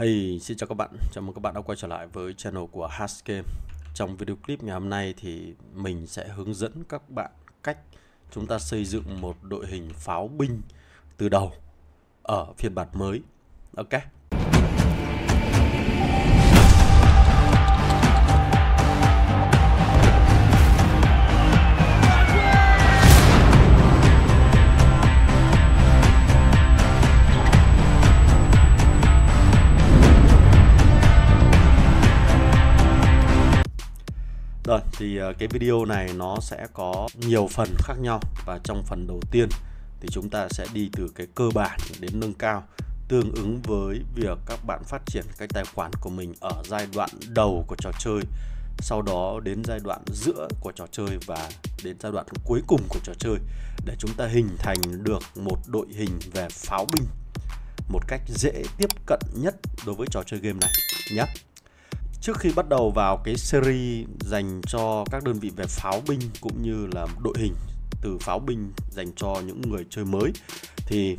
Hey, xin chào các bạn, chào mừng các bạn đã quay trở lại với channel của Hasgame. Trong video clip ngày hôm nay thì mình sẽ hướng dẫn các bạn cách chúng ta xây dựng một đội hình pháo binh từ đầu ở phiên bản mới. Ok. Rồi, thì cái video này nó sẽ có nhiều phần khác nhau. Và trong phần đầu tiên thì chúng ta sẽ đi từ cái cơ bản đến nâng cao, tương ứng với việc các bạn phát triển cái tài khoản của mình ở giai đoạn đầu của trò chơi, sau đó đến giai đoạn giữa của trò chơi và đến giai đoạn cuối cùng của trò chơi, để chúng ta hình thành được một đội hình về pháo binh một cách dễ tiếp cận nhất đối với trò chơi game này nhé. Trước khi bắt đầu vào cái series dành cho các đơn vị về pháo binh cũng như là đội hình từ pháo binh dành cho những người chơi mới, thì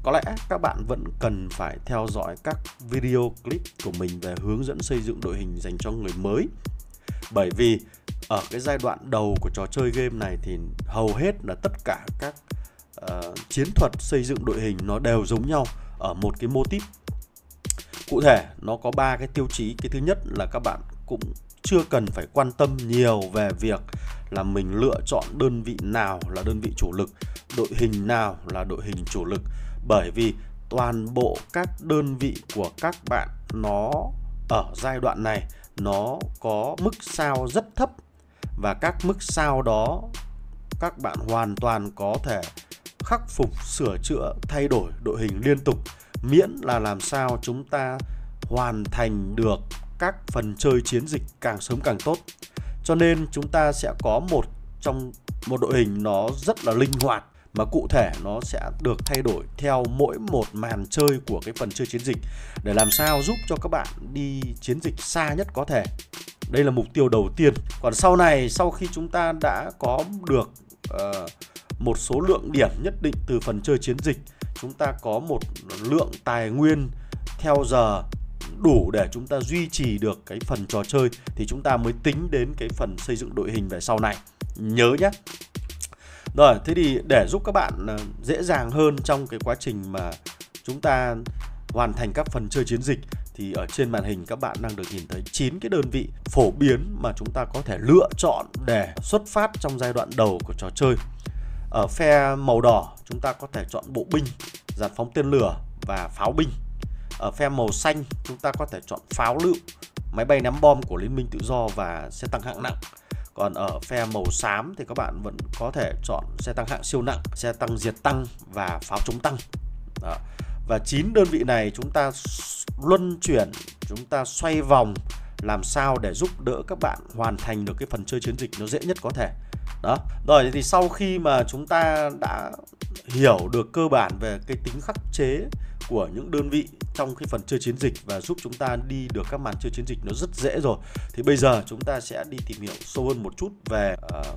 có lẽ các bạn vẫn cần phải theo dõi các video clip của mình về hướng dẫn xây dựng đội hình dành cho người mới. Bởi vì ở cái giai đoạn đầu của trò chơi game này thì hầu hết là tất cả các chiến thuật xây dựng đội hình nó đều giống nhau ở một cái mô típ. Cụ thể nó có 3 cái tiêu chí. Cái thứ nhất là các bạn cũng chưa cần phải quan tâm nhiều về việc là mình lựa chọn đơn vị nào là đơn vị chủ lực, đội hình nào là đội hình chủ lực. Bởi vì toàn bộ các đơn vị của các bạn nó ở giai đoạn này nó có mức sao rất thấp. Và các mức sao đó các bạn hoàn toàn có thể khắc phục, sửa chữa, thay đổi đội hình liên tục, miễn là làm sao chúng ta hoàn thành được các phần chơi chiến dịch càng sớm càng tốt. Cho nên chúng ta sẽ có một đội hình nó rất là linh hoạt, mà cụ thể nó sẽ được thay đổi theo mỗi một màn chơi của cái phần chơi chiến dịch, để làm sao giúp cho các bạn đi chiến dịch xa nhất có thể. Đây là mục tiêu đầu tiên. Còn sau này, sau khi chúng ta đã có được một số lượng điểm nhất định từ phần chơi chiến dịch, chúng ta có một lượng tài nguyên theo giờ đủ để chúng ta duy trì được cái phần trò chơi, thì chúng ta mới tính đến cái phần xây dựng đội hình về sau này. Nhớ nhé. Rồi, thế thì để giúp các bạn dễ dàng hơn trong cái quá trình mà chúng ta hoàn thành các phần chơi chiến dịch, thì ở trên màn hình các bạn đang được nhìn thấy 9 cái đơn vị phổ biến mà chúng ta có thể lựa chọn để xuất phát trong giai đoạn đầu của trò chơi. Ở phe màu đỏ chúng ta có thể chọn bộ binh, dàn phóng tên lửa và pháo binh. Ở phe màu xanh chúng ta có thể chọn pháo lựu, máy bay ném bom của Liên minh Tự do và xe tăng hạng nặng. Còn ở phe màu xám thì các bạn vẫn có thể chọn xe tăng hạng siêu nặng, xe tăng diệt tăng và pháo chống tăng. Đó. Và 9 đơn vị này chúng ta luân chuyển, chúng ta xoay vòng làm sao để giúp đỡ các bạn hoàn thành được cái phần chơi chiến dịch nó dễ nhất có thể. Đó. Rồi thì sau khi mà chúng ta đã hiểu được cơ bản về cái tính khắc chế của những đơn vị trong cái phần chơi chiến dịch và giúp chúng ta đi được các màn chơi chiến dịch nó rất dễ rồi, thì bây giờ chúng ta sẽ đi tìm hiểu sâu hơn một chút về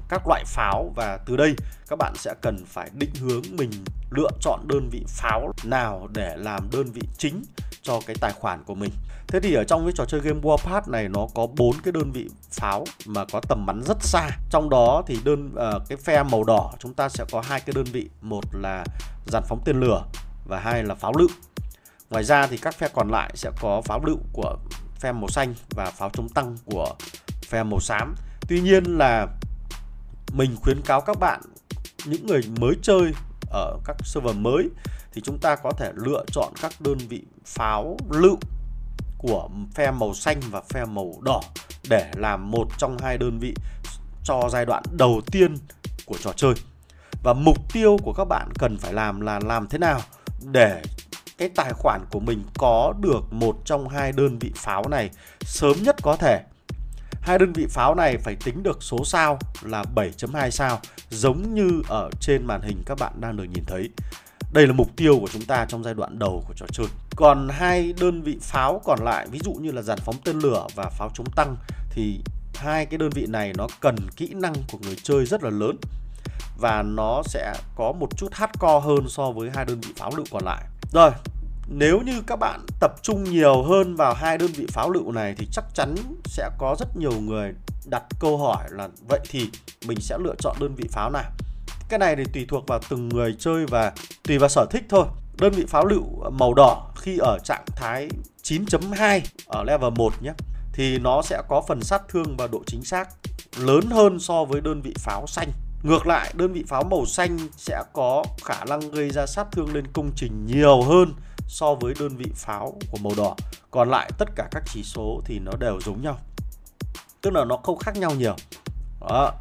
các loại pháo. Và từ đây các bạn sẽ cần phải định hướng mình lựa chọn đơn vị pháo nào để làm đơn vị chính cho cái tài khoản của mình. Thế thì ở trong cái trò chơi game Warpath này nó có 4 cái đơn vị pháo mà có tầm bắn rất xa. Trong đó thì cái phe màu đỏ chúng ta sẽ có 2 cái đơn vị, một là dàn phóng tên lửa và 2 là pháo lựu. Ngoài ra thì các phe còn lại sẽ có pháo lựu của phe màu xanh và pháo chống tăng của phe màu xám. Tuy nhiên là mình khuyến cáo các bạn, những người mới chơi ở các server mới, thì chúng ta có thể lựa chọn các đơn vị pháo lựu của phe màu xanh và phe màu đỏ để làm một trong 2 đơn vị cho giai đoạn đầu tiên của trò chơi. Và mục tiêu của các bạn cần phải làm là làm thế nào để cái tài khoản của mình có được một trong 2 đơn vị pháo này sớm nhất có thể. 2 đơn vị pháo này phải tính được số sao là 7.2 sao, giống như ở trên màn hình các bạn đang được nhìn thấy. Đây là mục tiêu của chúng ta trong giai đoạn đầu của trò chơi. Còn 2 đơn vị pháo còn lại, ví dụ như là dàn phóng tên lửa và pháo chống tăng, thì 2 cái đơn vị này nó cần kỹ năng của người chơi rất là lớn, và nó sẽ có một chút hardcore hơn so với 2 đơn vị pháo lựu còn lại. Rồi, nếu như các bạn tập trung nhiều hơn vào hai đơn vị pháo lựu này thì chắc chắn sẽ có rất nhiều người đặt câu hỏi là vậy thì mình sẽ lựa chọn đơn vị pháo nào. Cái này thì tùy thuộc vào từng người chơi và tùy vào sở thích thôi. Đơn vị pháo lựu màu đỏ khi ở trạng thái 9.2 ở level 1 nhé, thì nó sẽ có phần sát thương và độ chính xác lớn hơn so với đơn vị pháo xanh. Ngược lại, đơn vị pháo màu xanh sẽ có khả năng gây ra sát thương lên công trình nhiều hơn so với đơn vị pháo của màu đỏ. Còn lại tất cả các chỉ số thì nó đều giống nhau, tức là nó không khác nhau nhiều. Đó.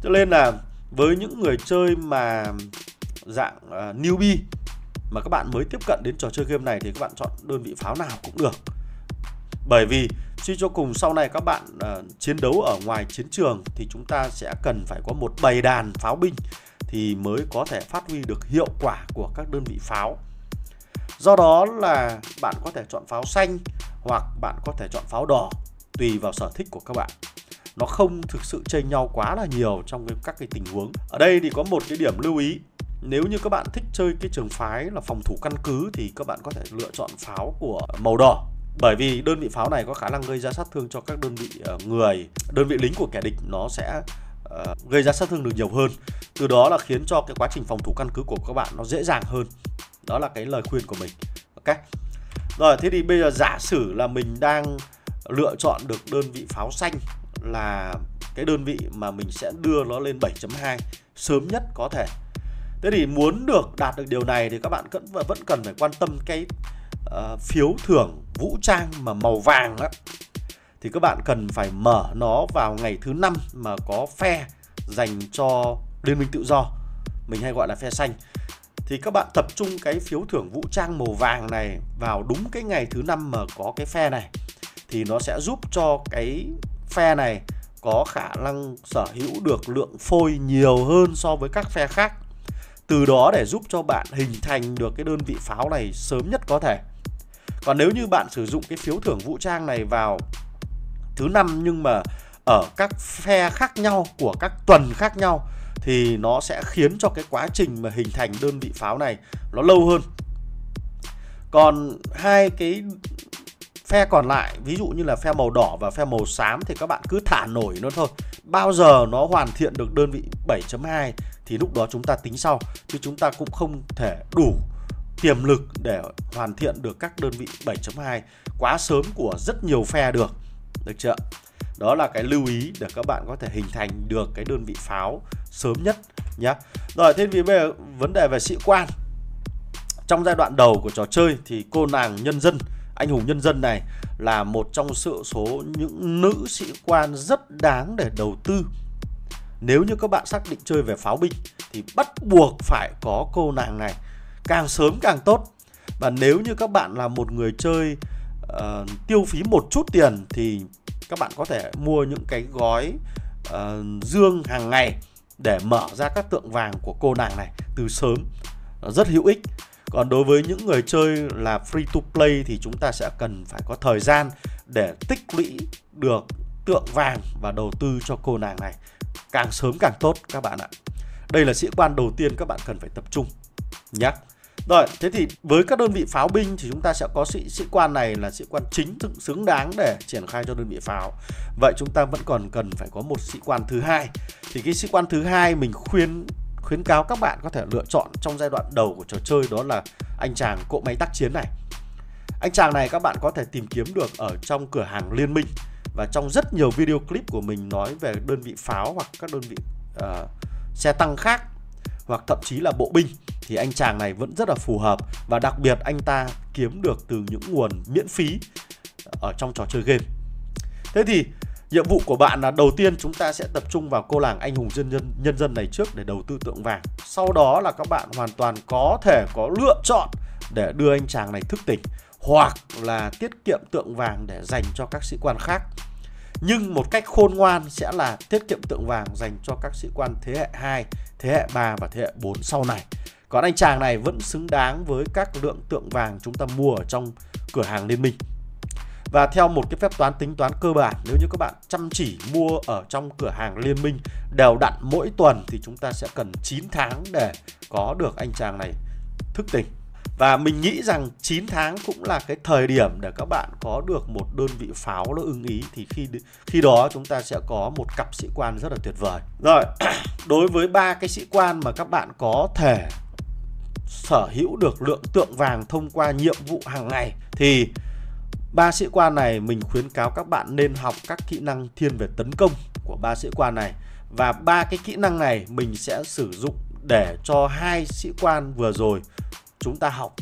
Cho nên là với những người chơi mà dạng newbie mà các bạn mới tiếp cận đến trò chơi game này thì các bạn chọn đơn vị pháo nào cũng được. Bởi vì suy cho cùng sau này các bạn chiến đấu ở ngoài chiến trường thì chúng ta sẽ cần phải có một bầy đàn pháo binh thì mới có thể phát huy được hiệu quả của các đơn vị pháo. Do đó là bạn có thể chọn pháo xanh hoặc bạn có thể chọn pháo đỏ tùy vào sở thích của các bạn. Nó không thực sự chênh nhau quá là nhiều trong các cái tình huống. Ở đây thì có một cái điểm lưu ý. Nếu như các bạn thích chơi cái trường phái là phòng thủ căn cứ thì các bạn có thể lựa chọn pháo của màu đỏ. Bởi vì đơn vị pháo này có khả năng gây ra sát thương cho các đơn vị đơn vị lính của kẻ địch, nó sẽ gây ra sát thương được nhiều hơn. Từ đó là khiến cho cái quá trình phòng thủ căn cứ của các bạn nó dễ dàng hơn. Đó là cái lời khuyên của mình. Ok. Rồi, thế thì bây giờ giả sử là mình đang lựa chọn được đơn vị pháo xanh là cái đơn vị mà mình sẽ đưa nó lên 7.2 sớm nhất có thể. Thế thì muốn đạt được điều này thì các bạn vẫn cần phải quan tâm cái phiếu thưởng vũ trang mà màu vàng đó. Thì các bạn cần phải mở nó vào ngày thứ 5 mà có phe dành cho Liên minh Tự do, mình hay gọi là phe xanh. Thì các bạn tập trung cái phiếu thưởng vũ trang màu vàng này vào đúng cái ngày thứ 5 mà có cái phe này, thì nó sẽ giúp cho cái phe này có khả năng sở hữu được lượng phôi nhiều hơn so với các phe khác. Từ đó để giúp cho bạn hình thành được cái đơn vị pháo này sớm nhất có thể. Còn nếu như bạn sử dụng cái phiếu thưởng vũ trang này vào thứ 5 nhưng mà ở các phe khác nhau của các tuần khác nhau thì nó sẽ khiến cho cái quá trình mà hình thành đơn vị pháo này nó lâu hơn. Còn hai cái phe còn lại, ví dụ như là phe màu đỏ và phe màu xám, thì các bạn cứ thả nổi nó thôi. Bao giờ nó hoàn thiện được đơn vị 7.2 thì lúc đó chúng ta tính sau. Chứ chúng ta cũng không thể đủ tiềm lực để hoàn thiện được các đơn vị 7.2 quá sớm của rất nhiều phe được. Được chưa? Đó là cái lưu ý để các bạn có thể hình thành được cái đơn vị pháo sớm nhất nhé. Rồi, thế vì bây giờ vấn đề về sĩ quan. Trong giai đoạn đầu của trò chơi thì cô nàng nhân dân, anh hùng nhân dân này là một trong số những nữ sĩ quan rất đáng để đầu tư. Nếu như các bạn xác định chơi về pháo binh thì bắt buộc phải có cô nàng này, càng sớm càng tốt. Và nếu như các bạn là một người chơi tiêu phí một chút tiền thì các bạn có thể mua những cái gói dương hàng ngày để mở ra các tượng vàng của cô nàng này từ sớm, rất hữu ích. Còn đối với những người chơi là free to play thì chúng ta sẽ cần phải có thời gian để tích lũy được tượng vàng và đầu tư cho cô nàng này, càng sớm càng tốt các bạn ạ. Đây là sĩ quan đầu tiên các bạn cần phải tập trung nhé. Rồi, thế thì với các đơn vị pháo binh thì chúng ta sẽ có sĩ quan này là sĩ quan chính thức xứng đáng để triển khai cho đơn vị pháo. Vậy chúng ta vẫn còn cần phải có một sĩ quan thứ hai. Thì cái sĩ quan thứ hai mình khuyến cáo các bạn có thể lựa chọn trong giai đoạn đầu của trò chơi, đó là anh chàng cỗ máy tác chiến này. Anh chàng này các bạn có thể tìm kiếm được ở trong cửa hàng Liên minh, và trong rất nhiều video clip của mình nói về đơn vị pháo hoặc các đơn vị xe tăng khác, hoặc thậm chí là bộ binh, thì anh chàng này vẫn rất là phù hợp. Và đặc biệt anh ta kiếm được từ những nguồn miễn phí ở trong trò chơi game. Thế thì nhiệm vụ của bạn là đầu tiên chúng ta sẽ tập trung vào cô làng anh hùng nhân dân này trước để đầu tư tượng vàng. Sau đó là các bạn hoàn toàn có thể có lựa chọn để đưa anh chàng này thức tỉnh, hoặc là tiết kiệm tượng vàng để dành cho các sĩ quan khác. Nhưng một cách khôn ngoan sẽ là tiết kiệm tượng vàng dành cho các sĩ quan thế hệ 2, thế hệ 3 và thế hệ 4 sau này. Còn anh chàng này vẫn xứng đáng với các lượng tượng vàng chúng ta mua ở trong cửa hàng Liên minh. Và theo một cái phép toán tính toán cơ bản, nếu như các bạn chăm chỉ mua ở trong cửa hàng Liên minh đều đặn mỗi tuần thì chúng ta sẽ cần 9 tháng để có được anh chàng này thức tỉnh. Và mình nghĩ rằng 9 tháng cũng là cái thời điểm để các bạn có được một đơn vị pháo nó ưng ý. Thì khi đó chúng ta sẽ có một cặp sĩ quan rất là tuyệt vời. Rồi, đối với 3 cái sĩ quan mà các bạn có thể sở hữu được lượng tượng vàng thông qua nhiệm vụ hàng ngày, thì 3 sĩ quan này mình khuyến cáo các bạn nên học các kỹ năng thiên về tấn công của 3 sĩ quan này. Và 3 cái kỹ năng này mình sẽ sử dụng để cho 2 sĩ quan vừa rồi chúng ta học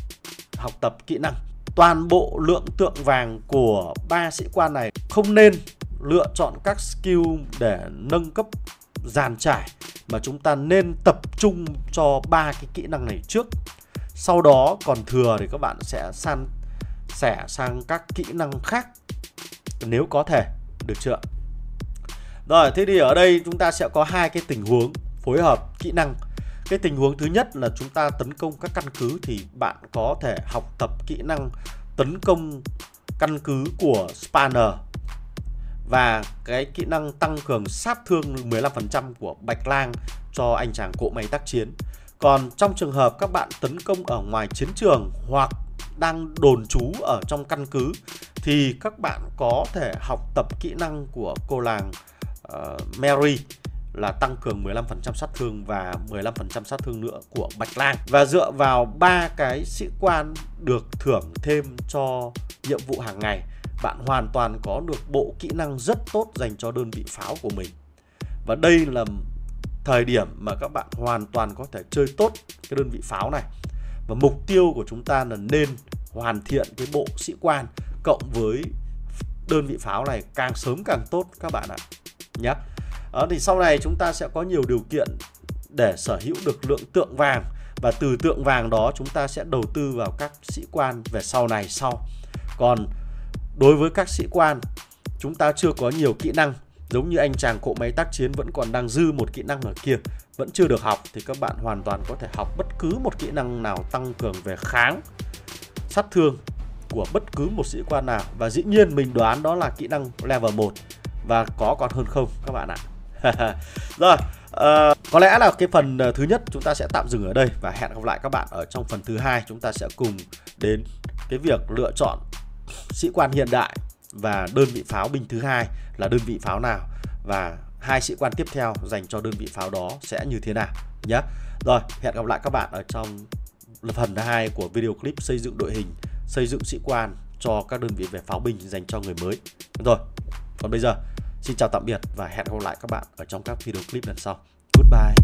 tập kỹ năng. Toàn bộ lượng tượng vàng của 3 sĩ quan này không nên lựa chọn các skill để nâng cấp dàn trải, mà chúng ta nên tập trung cho 3 cái kỹ năng này trước. Sau đó còn thừa thì các bạn sẽ san sẻ sang các kỹ năng khác nếu có thể, được chưa? Rồi, thế thì ở đây chúng ta sẽ có 2 cái tình huống phối hợp kỹ năng. Cái tình huống thứ nhất là chúng ta tấn công các căn cứ, thì bạn có thể học tập kỹ năng tấn công căn cứ của Spanner và cái kỹ năng tăng cường sát thương 15% của Bạch Lang cho anh chàng cỗ máy tác chiến. Còn trong trường hợp các bạn tấn công ở ngoài chiến trường hoặc đang đồn trú ở trong căn cứ, thì các bạn có thể học tập kỹ năng của cô làng Mary là tăng cường 15% sát thương và 15% sát thương nữa của Bạch Lang. Và dựa vào 3 cái sĩ quan được thưởng thêm cho nhiệm vụ hàng ngày, bạn hoàn toàn có được bộ kỹ năng rất tốt dành cho đơn vị pháo của mình. Và đây là thời điểm mà các bạn hoàn toàn có thể chơi tốt cái đơn vị pháo này. Và mục tiêu của chúng ta là nên hoàn thiện cái bộ sĩ quan cộng với đơn vị pháo này càng sớm càng tốt các bạn ạ nhé. Thì sau này chúng ta sẽ có nhiều điều kiện để sở hữu được lượng tượng vàng, và từ tượng vàng đó chúng ta sẽ đầu tư vào các sĩ quan về sau này sau. Còn đối với các sĩ quan chúng ta chưa có nhiều kỹ năng, giống như anh chàng cỗ máy tác chiến vẫn còn đang dư một kỹ năng ở kia, vẫn chưa được học, thì các bạn hoàn toàn có thể học bất cứ một kỹ năng nào tăng cường về kháng, sát thương của bất cứ một sĩ quan nào. Và dĩ nhiên mình đoán đó là kỹ năng level 1 và có còn hơn không các bạn ạ. Rồi, có lẽ là cái phần thứ nhất chúng ta sẽ tạm dừng ở đây, và hẹn gặp lại các bạn ở trong phần thứ hai. Chúng ta sẽ cùng đến cái việc lựa chọn sĩ quan hiện đại và đơn vị pháo binh thứ hai là đơn vị pháo nào, và 2 sĩ quan tiếp theo dành cho đơn vị pháo đó sẽ như thế nào nhé. Rồi, hẹn gặp lại các bạn ở trong phần 2 của video clip xây dựng đội hình, xây dựng sĩ quan cho các đơn vị về pháo binh dành cho người mới. Rồi, còn bây giờ xin chào tạm biệt và hẹn gặp lại các bạn ở trong các video clip lần sau. Goodbye.